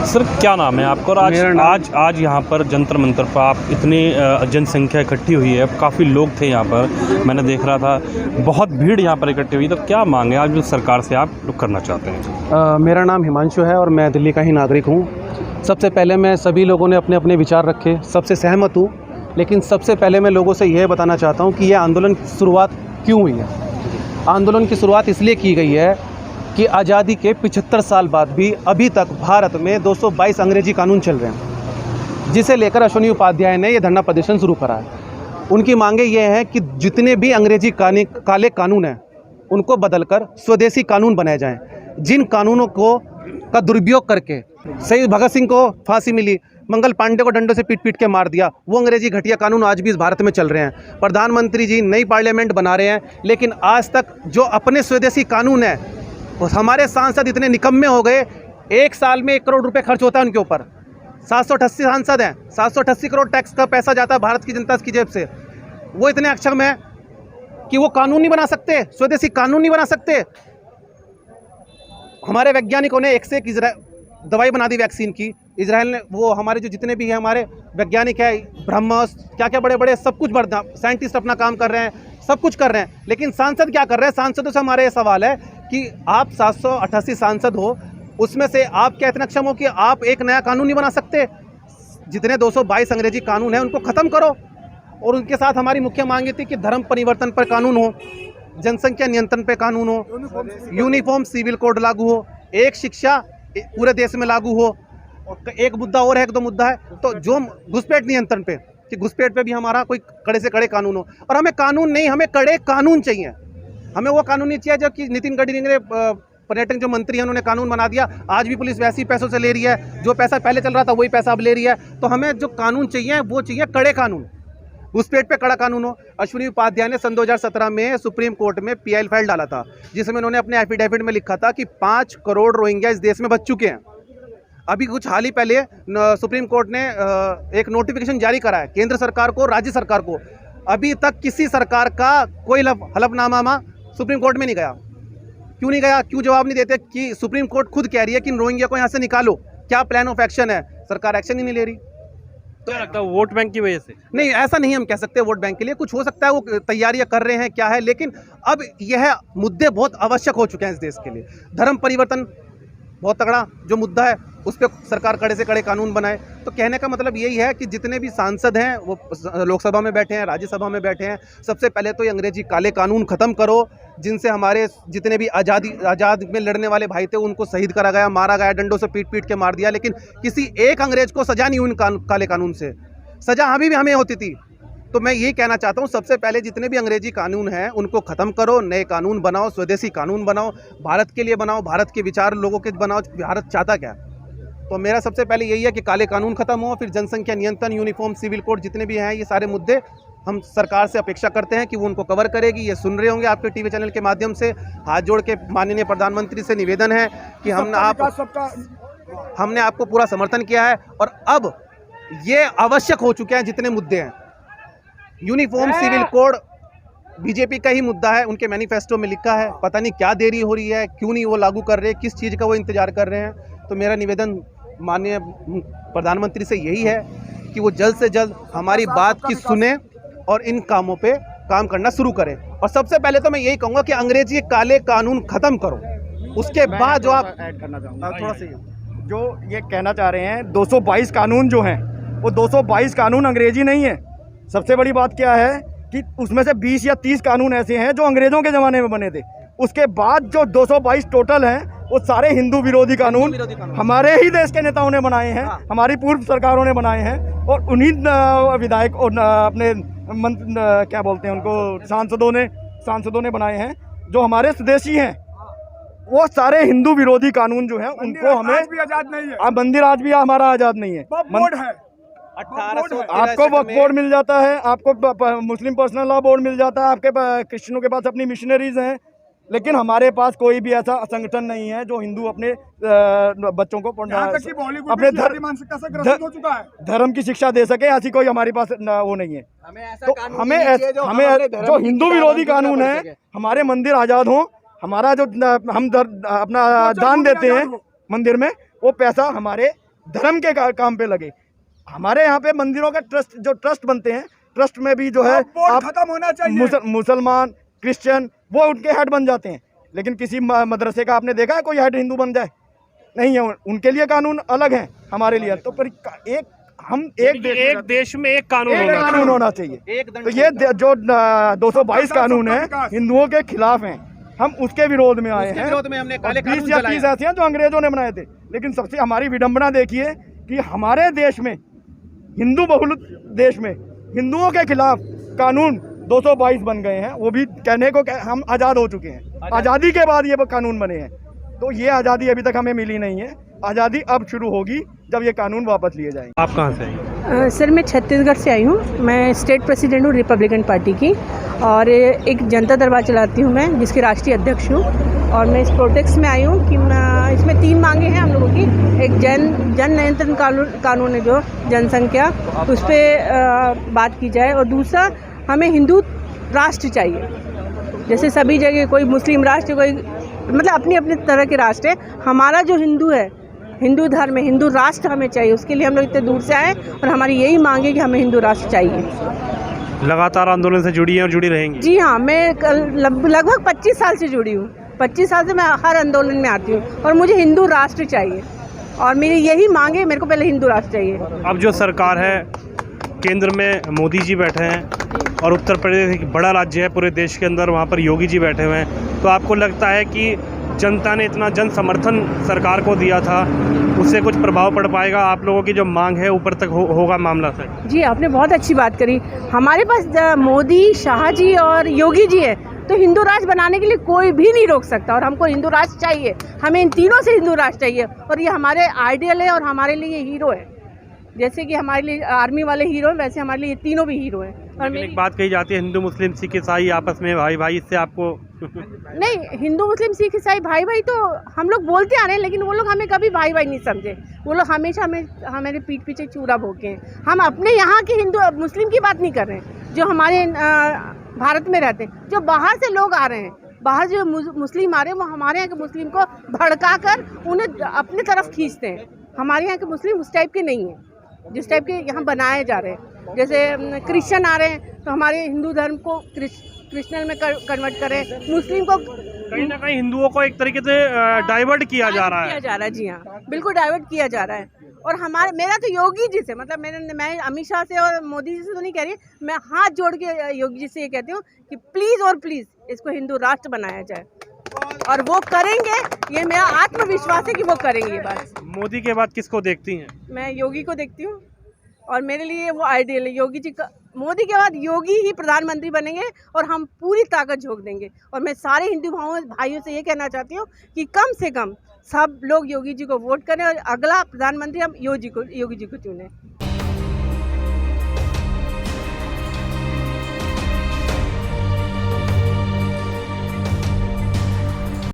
Sir क्या नाम है आपका? और आज यहाँ पर जंतर मंतर पर आप इतनी जनसंख्या इकट्ठी हुई है, काफ़ी लोग थे यहाँ पर, मैंने देख रहा था, बहुत भीड़ यहाँ पर इकट्ठी हुई, तो क्या मांगे आज सरकार से आप करना चाहते हैं? मेरा नाम हिमांशु है और मैं दिल्ली का ही नागरिक हूँ। सबसे पहले मैं सभी लोगों ने अपने अपने विचार रखे, सबसे सहमत हूँ, लेकिन सबसे पहले मैं लोगों से यह बताना चाहता हूँ कि यह आंदोलन की शुरुआत क्यों हुई है। आंदोलन की शुरुआत इसलिए की गई है कि आज़ादी के 75 साल बाद भी अभी तक भारत में 222 अंग्रेजी कानून चल रहे हैं, जिसे लेकर अश्विनी उपाध्याय ने यह धरना प्रदर्शन शुरू करा है। उनकी मांगे ये हैं कि जितने भी अंग्रेजी काले कानून हैं उनको बदलकर स्वदेशी कानून बनाए जाएं। जिन कानूनों का दुरुपयोग करके शहीद भगत सिंह को फांसी मिली, मंगल पांडे को डंडों से पीट पीट के मार दिया, वो अंग्रेजी घटिया कानून आज भी इस भारत में चल रहे हैं। प्रधानमंत्री जी नई पार्लियामेंट बना रहे हैं, लेकिन आज तक जो अपने स्वदेशी कानून है, हमारे सांसद इतने निकम्मे हो गए, एक साल में 1 करोड़ रुपए खर्च होता है उनके ऊपर। 788 सांसद हैं, 788 करोड़ टैक्स का पैसा जाता है भारत की जनता की जेब से। वो इतने अक्षम हैं कि वो कानून नहीं बना सकते, स्वदेशी कानून नहीं बना सकते। हमारे वैज्ञानिकों ने एक से एक दवाई बना दी वैक्सीन की। इजराइल ने, वो हमारे जो जितने भी हैं हमारे वैज्ञानिक हैं, ब्रह्मोस क्या क्या बड़े बड़े सब कुछ साइंटिस्ट अपना काम कर रहे हैं, सब कुछ कर रहे हैं, लेकिन सांसद क्या कर रहे हैं? सांसदों से हमारे ये सवाल है कि आप 788 सांसद हो, उसमें से आप क्या इतने अक्षम हो कि आप एक नया कानून नहीं बना सकते? जितने 222 अंग्रेजी कानून हैं उनको ख़त्म करो। और उनके साथ हमारी मुख्य मांग थी कि धर्म परिवर्तन पर कानून हो, जनसंख्या नियंत्रण पर कानून हो, यूनिफॉर्म सिविल कोड लागू हो, एक शिक्षा पूरे देश में लागू हो। और एक मुद्दा और है, एक दो मुद्दा है, तो जो घुसपैठ नियंत्रण पे, कि घुसपैठ पे भी हमारा कोई कड़े से कड़े कानून हो। और हमें कानून नहीं, हमें कड़े कानून चाहिए। हमें वो कानून नहीं चाहिए जो कि नितिन गडकरी ने, पर्यटन जो मंत्री हैं, उन्होंने कानून बना दिया, आज भी पुलिस वैसे ही पैसों से ले रही है, जो पैसा पहले चल रहा था वही पैसा अब ले रही है। तो हमें जो कानून चाहिए वो चाहिए कड़े कानून, घुसपैठ पे कड़ा कानून हो। अश्विनी उपाध्याय ने सन 2017 में सुप्रीम कोर्ट में PIL फाइल डाला था, जिसमें उन्होंने अपने एफिडेविट में लिखा था कि 5 करोड़ रोहिंग्या इस देश में बच चुके हैं। अभी कुछ हाल ही पहले सुप्रीम कोर्ट ने एक नोटिफिकेशन जारी करा है केंद्र सरकार को, राज्य सरकार को। अभी तक किसी सरकार का कोई हलफनामा सुप्रीम कोर्ट में नहीं गया। क्यों नहीं गया? क्यों जवाब नहीं देते? कि सुप्रीम कोर्ट खुद कह रही है कि रोहिंग्या को यहाँ से निकालो, क्या प्लान ऑफ एक्शन है? सरकार एक्शन ही नहीं ले रही। तो क्या लगता है वोट बैंक की वजह से? नहीं, ऐसा नहीं हम कह सकते वोट बैंक के लिए, कुछ हो सकता है वो तैयारियां कर रहे हैं, क्या है, लेकिन अब यह मुद्दे बहुत आवश्यक हो चुके हैं इस देश के लिए। धर्म परिवर्तन बहुत तगड़ा जो मुद्दा है, उस पर सरकार कड़े से कड़े कानून बनाए। तो कहने का मतलब यही है कि जितने भी सांसद हैं वो लोकसभा में बैठे हैं, राज्यसभा में बैठे हैं, सबसे पहले तो ये अंग्रेजी काले कानून ख़त्म करो, जिनसे हमारे जितने भी आज़ाद में लड़ने वाले भाई थे उनको शहीद करा गया, मारा गया, डंडों से पीट पीट के मार दिया, लेकिन किसी एक अंग्रेज को सजा नहीं हुई उन काले कानून से। सजा अभी भी हमें होती थी। तो मैं ये कहना चाहता हूँ, सबसे पहले जितने भी अंग्रेजी कानून हैं उनको ख़त्म करो, नए कानून बनाओ, स्वदेशी कानून बनाओ, भारत के लिए बनाओ, भारत के विचार लोगों के बनाओ, भारत चाहता क्या है। तो मेरा सबसे पहले यही है कि काले कानून ख़त्म हो, फिर जनसंख्या नियंत्रण, यूनिफॉर्म सिविल कोड, जितने भी हैं ये सारे मुद्दे हम सरकार से अपेक्षा करते हैं कि वो उनको कवर करेगी। ये सुन रहे होंगे आपके टीवी चैनल के माध्यम से। हाथ जोड़ के माननीय प्रधानमंत्री से निवेदन है कि हमने आपको पूरा समर्थन किया है, और अब ये आवश्यक हो चुके हैं जितने मुद्दे हैं। यूनिफॉर्म सिविल कोड बीजेपी का ही मुद्दा है, उनके मैनिफेस्टो में लिखा है, पता नहीं क्या देरी हो रही है, क्यों नहीं वो लागू कर रहे, किस चीज़ का वो इंतजार कर रहे हैं। तो मेरा निवेदन माननीय प्रधानमंत्री से यही है कि वो जल्द से जल्द हमारी बात की सुने और इन कामों पे काम करना शुरू करें। और सबसे पहले तो मैं यही कहूँगा कि अंग्रेजी काले कानून ख़त्म करो, उसके बाद जो आप ऐड करना चाहूँगा थोड़ा सा जो ये कहना चाह रहे हैं 222 कानून जो हैं वो 222 कानून अंग्रेजी नहीं है। सबसे बड़ी बात क्या है कि उसमें से 20 या 30 कानून ऐसे हैं जो अंग्रेज़ों के ज़माने में बने थे। उसके बाद जो 222 टोटल हैं वो सारे हिंदू विरोधी कानून हमारे ही देश के नेताओं ने बनाए हैं, हमारी पूर्व सरकारों ने बनाए हैं, और उन्हीं विधायक और अपने क्या बोलते हैं उनको, सांसदों ने बनाए हैं जो हमारे स्वदेशी हैं। वो सारे हिंदू विरोधी कानून जो हैं उनको हमें आजाद नहीं है। मंदिर आज भी हमारा आज़ाद नहीं है। बोर्ड है, आपको वक्फ बोर्ड मिल जाता है, आपको मुस्लिम पर्सनल लॉ बोर्ड मिल जाता है, आपके क्रिश्चियनों के पास अपनी मिशनरीज हैं, लेकिन हमारे पास कोई भी ऐसा संगठन नहीं है जो हिंदू अपने बच्चों को अपने धर्म की शिक्षा दे सके। ऐसी कोई हमारे पास वो नहीं है। तो हमें जो हिंदू विरोधी कानून है, हमारे मंदिर आज़ाद हों, हमारा जो हम अपना दान देते हैं मंदिर में, वो पैसा हमारे धर्म के काम पे लगे। हमारे यहाँ पे मंदिरों का ट्रस्ट बनते हैं, ट्रस्ट में भी जो है आप खत्म होना चाहिए। मुसलमान क्रिश्चियन वो उनके हेड बन जाते हैं, लेकिन किसी मदरसे का आपने देखा है कोई हेड हिंदू बन जाए? नहीं है। उनके लिए कानून अलग है, हमारे लिए तो पर एक देश में एक कानून होना चाहिए। तो ये जो 222 कानून है हिंदुओं के खिलाफ हैं, हम उसके विरोध में आए हैं। विरोध में हमने काले 20 कानून या चलाए 30 ऐसे हैं जो अंग्रेजों ने बनाए थे। लेकिन सबसे हमारी विडंबना देखिए कि हमारे देश में, हिंदू बहुल देश में, हिंदुओं के खिलाफ कानून 222 बन गए हैं। वो भी कहने को हम आज़ाद हो चुके हैं, आज़ादी के बाद ये कानून बने हैं। तो ये आज़ादी अभी तक हमें मिली नहीं है, आज़ादी अब शुरू होगी जब ये कानून वापस लिए जाएंगे। आप कहाँ से आई? सर मैं छत्तीसगढ़ से आई हूँ। मैं स्टेट प्रेसिडेंट हूँ रिपब्लिकन पार्टी की, और एक जनता दरबार चलाती हूँ मैं, जिसकी राष्ट्रीय अध्यक्ष हूँ। और मैं इस प्रोटेस्ट में आई हूँ कि इसमें 3 मांगे हैं हम लोगों की। एक जन नियंत्रण कानून है जो जनसंख्या, उस पर बात की जाए। और दूसरा, हमें हिंदू राष्ट्र चाहिए। जैसे सभी जगह कोई मुस्लिम राष्ट्र, कोई मतलब अपनी अपनी तरह के राष्ट्र है। हमारा जो हिंदू है, हिंदू धर्म है, हिंदू राष्ट्र हमें चाहिए। उसके लिए हम लोग इतने दूर से आए और हमारी यही मांग है कि हमें हिंदू राष्ट्र चाहिए। लगातार आंदोलन से जुड़ी हैं और जुड़ी रहेंगी? जी हाँ, मैं लगभग 25 साल से जुड़ी हूँ। 25 साल से मैं हर आंदोलन में आती हूँ और मुझे हिंदू राष्ट्र चाहिए। और मेरी यही मांग है, मेरे को पहले हिंदू राष्ट्र चाहिए। अब जो सरकार है, केंद्र में मोदी जी बैठे हैं और उत्तर प्रदेश एक बड़ा राज्य है पूरे देश के अंदर, वहाँ पर योगी जी बैठे हुए हैं। तो आपको लगता है कि जनता ने इतना जन समर्थन सरकार को दिया था, उससे कुछ प्रभाव पड़ पाएगा? आप लोगों की जो मांग है ऊपर तक होगा मामला सर? जी, आपने बहुत अच्छी बात करी। हमारे पास मोदी, शाह जी और योगी जी है, तो हिंदू राष्ट्र बनाने के लिए कोई भी नहीं रोक सकता। और हमको हिंदू राष्ट्र चाहिए, हमें इन तीनों से हिंदू राष्ट्र चाहिए। और ये हमारे आइडियल है और हमारे लिए हीरो है। जैसे कि हमारे लिए आर्मी वाले हीरो हैं, वैसे हमारे लिए ये तीनों भी हीरो हैं। और एक बात कही जाती है, हिंदू मुस्लिम सिख ईसाई आपस में भाई भाई, इससे आपको नहीं, हिंदू मुस्लिम सिख ईसाई भाई भाई तो हम लोग बोलते आ रहे हैं, लेकिन वो लोग हमें कभी भाई भाई नहीं समझे। वो लोग हमेशा हमारे पीठ पीछे चूड़ा भोंके हैं। हम अपने यहाँ के हिंदू मुस्लिम की बात नहीं कर रहे हैं, जो हमारे भारत में रहते हैं। जो बाहर से लोग आ रहे हैं, बाहर जो मुस्लिम आ रहे हैं, वो हमारे यहाँ के मुस्लिम को भड़का कर उन्हें अपनी तरफ खींचते हैं। हमारे यहाँ के मुस्लिम उस टाइप के नहीं हैं जिस टाइप के यहाँ बनाए जा रहे हैं। जैसे क्रिश्चियन आ रहे हैं तो हमारे हिंदू धर्म को क्रिश्चियन में कन्वर्ट करें, मुस्लिम को कहीं ना कहीं हिंदुओं को एक तरीके से डाइवर्ट किया जा रहा है। जी हाँ, बिल्कुल डाइवर्ट किया जा रहा है। और मेरा तो योगी जी से, मतलब मैं अमित शाह से और मोदी जी से तो नहीं कह रही, मैं हाथ जोड़ के योगी जी से ये कहती हूँ कि प्लीज़ और प्लीज़ इसको हिंदू राष्ट्र बनाया जाए। और वो करेंगे, ये मेरा आत्मविश्वास है कि वो करेंगे। बस मोदी के बाद किसको देखती हैं? मैं योगी को देखती हूँ, और मेरे लिए वो आइडियल है योगी जी का। मोदी के बाद योगी ही प्रधानमंत्री बनेंगे और हम पूरी ताकत झोंक देंगे। और मैं सारे हिंदू भाइयों से ये कहना चाहती हूँ कि कम से कम सब लोग योगी जी को वोट करें और अगला प्रधानमंत्री हम योगी जी को चुनें।